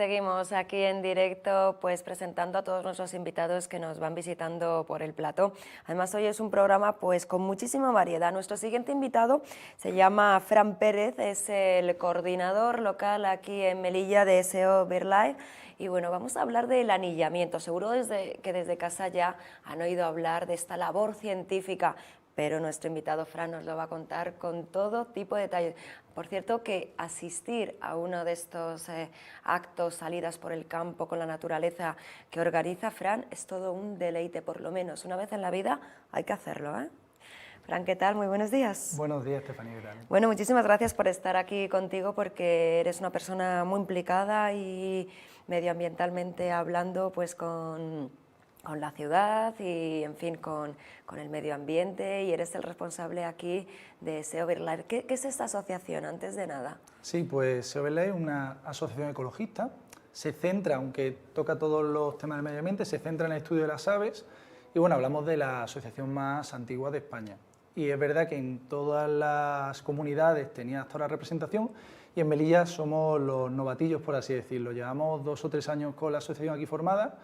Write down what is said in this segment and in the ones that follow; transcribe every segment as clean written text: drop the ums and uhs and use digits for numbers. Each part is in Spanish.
seguimos aquí en directo, pues presentando a todos nuestros invitados que nos van visitando por el plató. Además, hoy es un programa pues con muchísima variedad. Nuestro siguiente invitado se llama Fran Pérez, es el coordinador local aquí en Melilla de SEO BirdLife. Y bueno, vamos a hablar del anillamiento. Seguro que desde casa ya han oído hablar de esta labor científica, pero nuestro invitado Fran nos lo va a contar con todo tipo de detalles. Por cierto, que asistir a uno de estos actos, salidas por el campo con la naturaleza que organiza Fran, es todo un deleite, por lo menos una vez en la vida hay que hacerlo, ¿eh? Fran, ¿qué tal? Muy buenos días. Buenos días, Estefanía. Bueno, muchísimas gracias por estar aquí contigo, porque eres una persona muy implicada y medioambientalmente hablando, pues con la ciudad y, en fin, con el medio ambiente, y eres el responsable aquí de SEO BirdLife. ¿Qué es esta asociación, antes de nada? Sí, pues SEO BirdLife es una asociación ecologista. Se centra, aunque toca todos los temas del medio ambiente, se centra en el estudio de las aves y, bueno, hablamos de la asociación más antigua de España. Y es verdad que en todas las comunidades tenía hasta ahora representación, y en Melilla somos los novatillos, por así decirlo. Llevamos 2 o 3 años con la asociación aquí formada,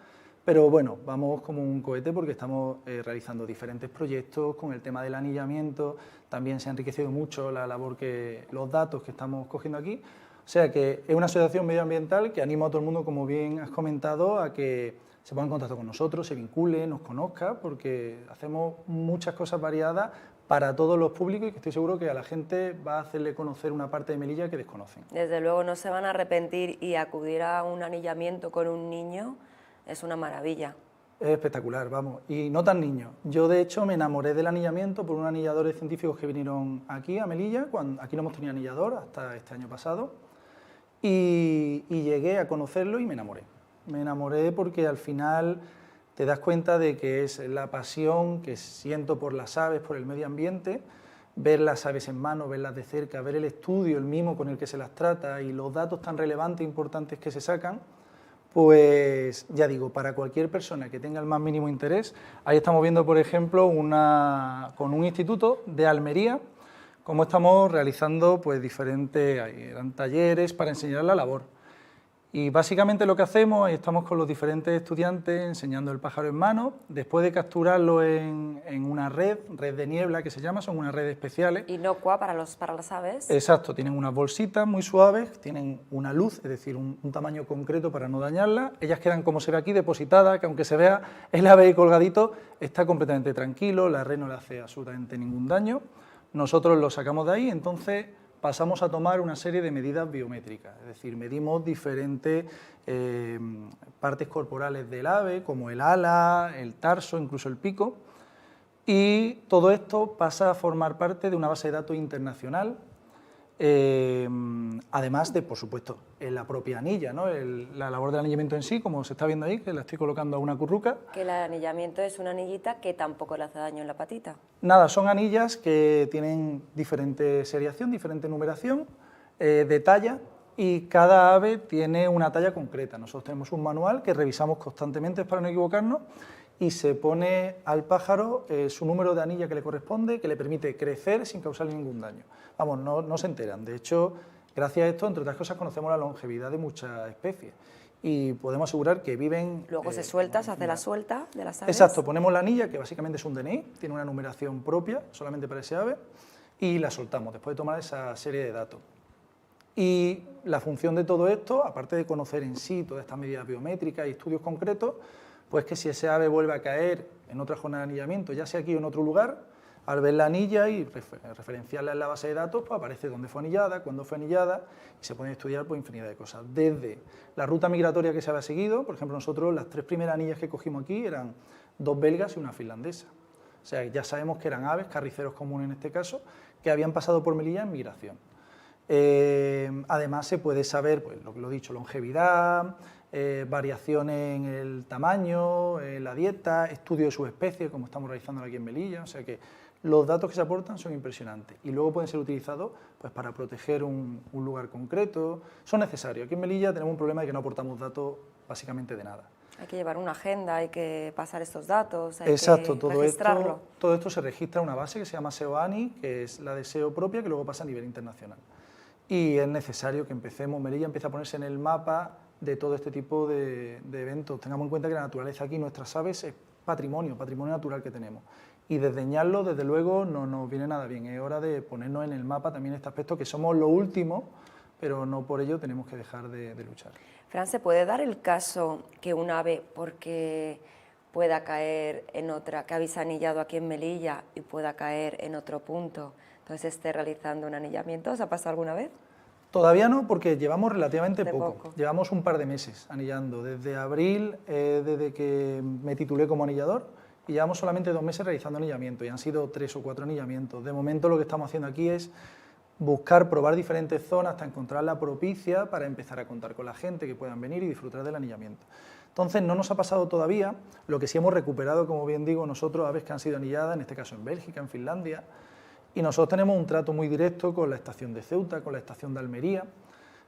pero bueno, vamos como un cohete porque estamos realizando diferentes proyectos con el tema del anillamiento. También se ha enriquecido mucho la labor los datos que estamos cogiendo aquí. O sea que es una asociación medioambiental que anima a todo el mundo, como bien has comentado, a que se ponga en contacto con nosotros, se vincule, nos conozca, porque hacemos muchas cosas variadas para todos los públicos, y que estoy seguro que a la gente va a hacerle conocer una parte de Melilla que desconocen. Desde luego no se van a arrepentir, y acudir a un anillamiento con un niño es una maravilla. Es espectacular, vamos, y no tan niño. Yo, de hecho, me enamoré del anillamiento por unos anilladores científicos que vinieron aquí a Melilla, aquí no hemos tenido anillador hasta este año pasado, y llegué a conocerlo y me enamoré. Me enamoré porque al final te das cuenta de que es la pasión que siento por las aves, por el medio ambiente, ver las aves en mano, verlas de cerca, ver el estudio, el mimo con el que se las trata y los datos tan relevantes e importantes que se sacan. Pues ya digo, para cualquier persona que tenga el más mínimo interés. Ahí estamos viendo, por ejemplo, con un instituto de Almería, cómo estamos realizando pues diferentes talleres para enseñar la labor. Y básicamente lo que hacemos es estamos con los diferentes estudiantes enseñando el pájaro en mano, después de capturarlo en una red de niebla que se llama, son unas redes especiales. Inocua para las aves. Exacto, tienen unas bolsitas muy suaves, tienen una luz, es decir, un tamaño concreto para no dañarlas. Ellas quedan, como se ve aquí, depositadas, que aunque se vea el ave ahí colgadito, está completamente tranquilo, la red no le hace absolutamente ningún daño. Nosotros lo sacamos de ahí, entonces pasamos a tomar una serie de medidas biométricas, es decir, medimos diferentes partes corporales del ave, como el ala, el tarso, incluso el pico, y todo esto pasa a formar parte de una base de datos internacional, además de, por supuesto, en la propia anilla, ¿no? La labor del anillamiento en sí, como se está viendo ahí, que la estoy colocando a una curruca. Que el anillamiento es una anillita que tampoco le hace daño en la patita. Nada, son anillas que tienen diferente seriación, diferente numeración, de talla, y cada ave tiene una talla concreta. Nosotros tenemos un manual que revisamos constantemente para no equivocarnos, y se pone al pájaro su número de anilla que le corresponde, que le permite crecer sin causarle ningún daño. Vamos, no se enteran. De hecho, gracias a esto, entre otras cosas, conocemos la longevidad de muchas especies y podemos asegurar que viven... Luego se suelta, se hace la suelta de las aves. Exacto, ponemos la anilla, que básicamente es un DNI, tiene una numeración propia solamente para ese ave, y la soltamos después de tomar esa serie de datos. Y la función de todo esto, aparte de conocer en sí todas estas medidas biométricas y estudios concretos, pues que si ese ave vuelve a caer en otra jornada de anillamiento, ya sea aquí o en otro lugar, al ver la anilla y referenciarla en la base de datos, pues aparece dónde fue anillada, cuándo fue anillada, y se pueden estudiar pues infinidad de cosas. Desde la ruta migratoria que se había seguido, por ejemplo, nosotros las 3 primeras anillas que cogimos aquí eran 2 belgas y una finlandesa. O sea, ya sabemos que eran aves, carriceros comunes en este caso, que habían pasado por Melilla en migración. Además se puede saber, pues lo he dicho, longevidad, variaciones en el tamaño, en la dieta, estudio de subespecies, como estamos realizando aquí en Melilla. O sea que los datos que se aportan son impresionantes y luego pueden ser utilizados pues, para proteger un lugar concreto. Son necesarios. Aquí en Melilla tenemos un problema de que no aportamos datos básicamente de nada. Hay que llevar una agenda, hay que pasar estos datos, hay Exacto, que registrarlo. Todo esto se registra en una base que se llama SEO-ANI, que es la de SEO propia, que luego pasa a nivel internacional. Y es necesario que empecemos, Melilla empieza a ponerse en el mapa de todo este tipo de eventos. Tengamos en cuenta que la naturaleza aquí, nuestras aves, es patrimonio natural que tenemos. Y desdeñarlo, desde luego, no nos viene nada bien. Es hora de ponernos en el mapa también este aspecto, que somos lo último, pero no por ello tenemos que dejar de luchar. Fran, ¿se puede dar el caso que un ave, porque pueda caer en otra, que habéis anillado aquí en Melilla y pueda caer en otro punto, entonces esté realizando un anillamiento? ¿Os ha pasado alguna vez? Todavía no, porque llevamos relativamente poco. poco. Llevamos un par de meses anillando. Desde abril, desde que me titulé como anillador, y llevamos solamente 2 meses realizando anillamiento, y han sido 3 o 4 anillamientos. De momento lo que estamos haciendo aquí es buscar, probar diferentes zonas hasta encontrar la propicia para empezar a contar con la gente que puedan venir y disfrutar del anillamiento. Entonces no nos ha pasado todavía, lo que sí hemos recuperado, como bien digo, nosotros aves que han sido anilladas, en este caso en Bélgica, en Finlandia, y nosotros tenemos un trato muy directo con la estación de Ceuta, con la estación de Almería.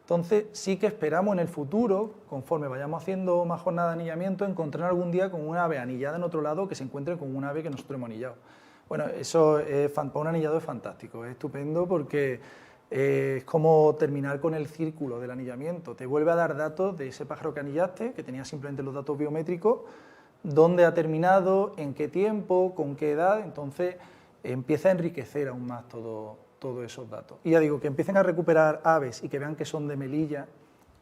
Entonces sí que esperamos en el futuro, conforme vayamos haciendo más jornadas de anillamiento, encontrar algún día con una ave anillada en otro lado que se encuentre con una ave que nosotros hemos anillado. Bueno, eso para un anillado es fantástico, es estupendo, porque es como terminar con el círculo del anillamiento. Te vuelve a dar datos de ese pájaro que anillaste, que tenía simplemente los datos biométricos, dónde ha terminado, en qué tiempo, con qué edad. Entonces empieza a enriquecer aún más todos esos datos. Y ya digo, que empiecen a recuperar aves y que vean que son de Melilla,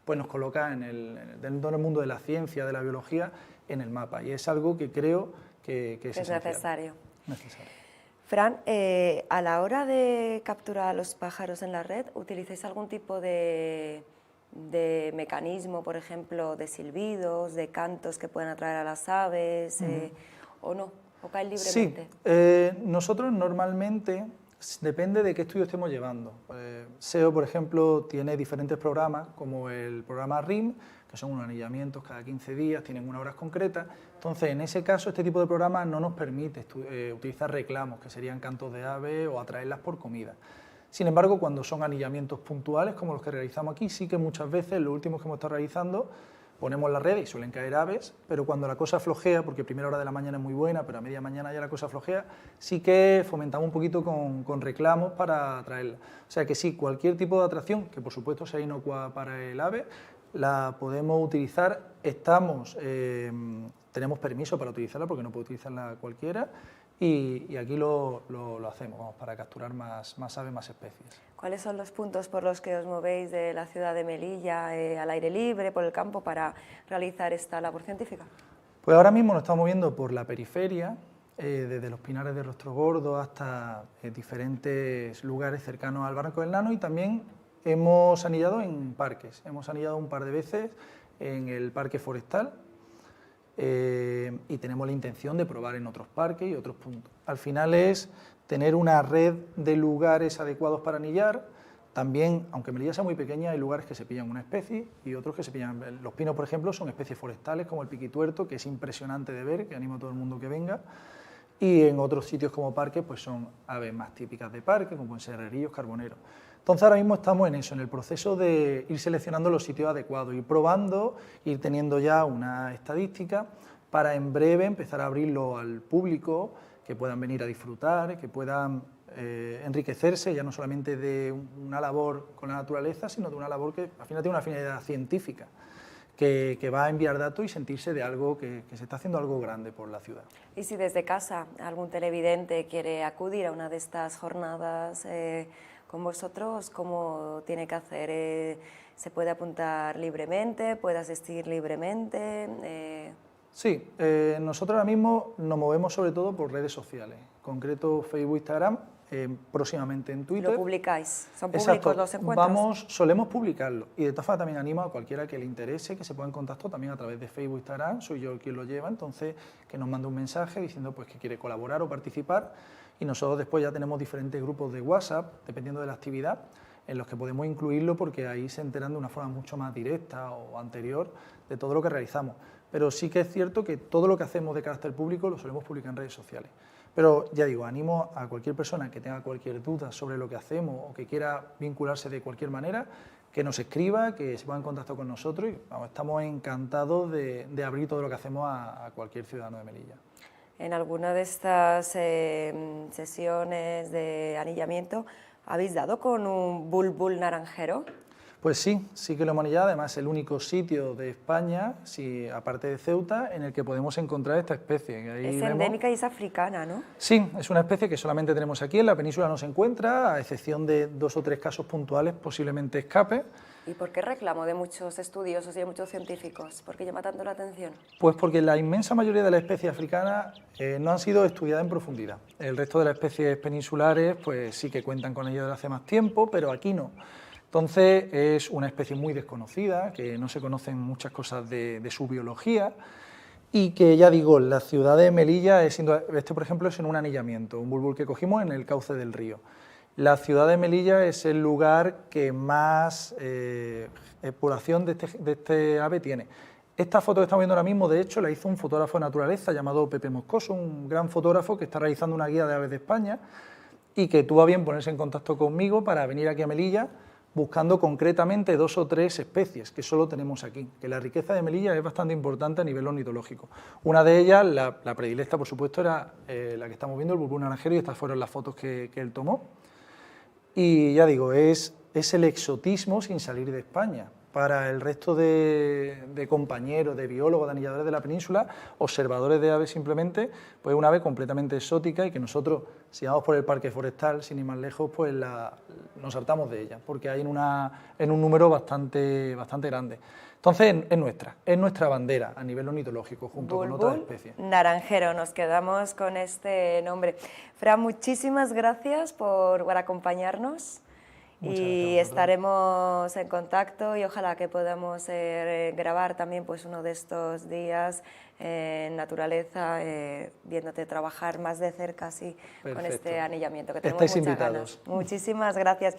pues nos coloca dentro del mundo de la ciencia, de la biología, en el mapa. Y es algo que creo que es necesario. Necesario. Fran, a la hora de capturar a los pájaros en la red, ¿utilizáis algún tipo de mecanismo, por ejemplo, de silbidos, de cantos que puedan atraer a las aves, o no? ¿O caen libremente? Sí, nosotros normalmente, depende de qué estudio estemos llevando. SEO, por ejemplo, tiene diferentes programas, como el programa RIM, que son unos anillamientos cada 15 días, tienen unas horas concretas. Entonces, en ese caso, este tipo de programas no nos permite utilizar reclamos, que serían cantos de aves o atraerlas por comida. Sin embargo, cuando son anillamientos puntuales, como los que realizamos aquí, sí que muchas veces, los últimos que hemos estado realizando, ponemos la red y suelen caer aves, pero cuando la cosa flojea, porque primera hora de la mañana es muy buena, pero a media mañana ya la cosa flojea, sí que fomentamos un poquito con reclamos para atraerla. O sea que sí, cualquier tipo de atracción, que por supuesto sea inocua para el ave, la podemos utilizar. Tenemos permiso para utilizarla, porque no puede utilizarla cualquiera, y aquí lo hacemos, vamos, para capturar más aves, más especies. ¿Cuáles son los puntos por los que os movéis de la ciudad de Melilla al aire libre, por el campo, para realizar esta labor científica? Pues ahora mismo nos estamos moviendo por la periferia, desde los Pinares de Rostro Gordo hasta diferentes lugares cercanos al Barranco del Nano, y también hemos anillado en parques. Hemos anillado un par de veces en el Parque Forestal, y tenemos la intención de probar en otros parques y otros puntos. Al final es tener una red de lugares adecuados para anillar. También, aunque Melilla sea muy pequeña, hay lugares que se pillan una especie y otros que se pillan... Los pinos, por ejemplo, son especies forestales, como el piquituerto, que es impresionante de ver, que animo a todo el mundo que venga. Y en otros sitios como parques, pues son aves más típicas de parque, como pueden ser herrerillos, carboneros. Entonces ahora mismo estamos en eso, en el proceso de ir seleccionando los sitios adecuados, ir probando, ir teniendo ya una estadística para en breve empezar a abrirlo al público, que puedan venir a disfrutar, que puedan enriquecerse ya no solamente de una labor con la naturaleza, sino de una labor que al final tiene una finalidad científica, que va a enviar datos y sentirse de algo que se está haciendo algo grande por la ciudad. Y si desde casa algún televidente quiere acudir a una de estas jornadas con vosotros, ¿cómo tiene que hacer? ¿Se puede apuntar libremente? ¿Puede asistir libremente? Sí, nosotros ahora mismo nos movemos sobre todo por redes sociales, en concreto Facebook, Instagram, próximamente en Twitter. ¿Lo publicáis? ¿Son públicos Exacto. los encuentros? Solemos publicarlo, y de todas formas también animo a cualquiera que le interese que se ponga en contacto también a través de Facebook, Instagram, soy yo quien lo lleva, entonces que nos mande un mensaje diciendo pues que quiere colaborar o participar, y nosotros después ya tenemos diferentes grupos de WhatsApp, dependiendo de la actividad, en los que podemos incluirlo, porque ahí se enteran de una forma mucho más directa o anterior de todo lo que realizamos. Pero sí que es cierto que todo lo que hacemos de carácter público lo solemos publicar en redes sociales. Pero ya digo, animo a cualquier persona que tenga cualquier duda sobre lo que hacemos o que quiera vincularse de cualquier manera, que nos escriba, que se ponga en contacto con nosotros, y vamos, estamos encantados de abrir todo lo que hacemos a cualquier ciudadano de Melilla. En alguna de estas sesiones de anillamiento, ¿habéis dado con un bulbul naranjero? Pues sí, sí que lo hemos anillado, además es el único sitio de España, sí, aparte de Ceuta, en el que podemos encontrar esta especie. Que ahí Es vemos. endémica y es africana, ¿no? Sí, es una especie que solamente tenemos aquí, en la península no se encuentra, a excepción de 2 o 3 casos puntuales, posiblemente escape. ¿Y por qué reclamo de muchos estudiosos y de muchos científicos? ¿Por qué llama tanto la atención? Pues porque la inmensa mayoría de las especies africanas no han sido estudiadas en profundidad. El resto de las especies peninsulares pues sí que cuentan con ellas desde hace más tiempo, pero aquí no. Entonces es una especie muy desconocida, que no se conocen muchas cosas de su biología y que ya digo, la ciudad de Melilla, este por ejemplo es en un anillamiento, un bulbul que cogimos en el cauce del río. La ciudad de Melilla es el lugar que más población de este ave tiene. Esta foto que estamos viendo ahora mismo, de hecho, la hizo un fotógrafo de naturaleza llamado Pepe Moscoso, un gran fotógrafo que está realizando una guía de aves de España y que tuvo a bien ponerse en contacto conmigo para venir aquí a Melilla buscando concretamente 2 o 3 especies que solo tenemos aquí, que la riqueza de Melilla es bastante importante a nivel ornitológico. Una de ellas, la predilecta por supuesto, era la que estamos viendo, el bulbul naranjero, y estas fueron las fotos que él tomó. Y ya digo, es el exotismo sin salir de España. Para el resto de compañeros, de biólogos, de anilladores de la península, observadores de aves simplemente, pues es una ave completamente exótica y que nosotros, si vamos por el parque forestal, sin ir más lejos, pues nos hartamos de ella, porque hay en un número bastante grande. Entonces es nuestra bandera a nivel ornitológico, junto con otras especies. Naranjero, nos quedamos con este nombre. Fran, muchísimas gracias por acompañarnos. Y estaremos en contacto y ojalá que podamos grabar también pues uno de estos días en naturaleza, viéndote trabajar más de cerca así con este anillamiento que tenemos muchas ganas. Muchísimas gracias.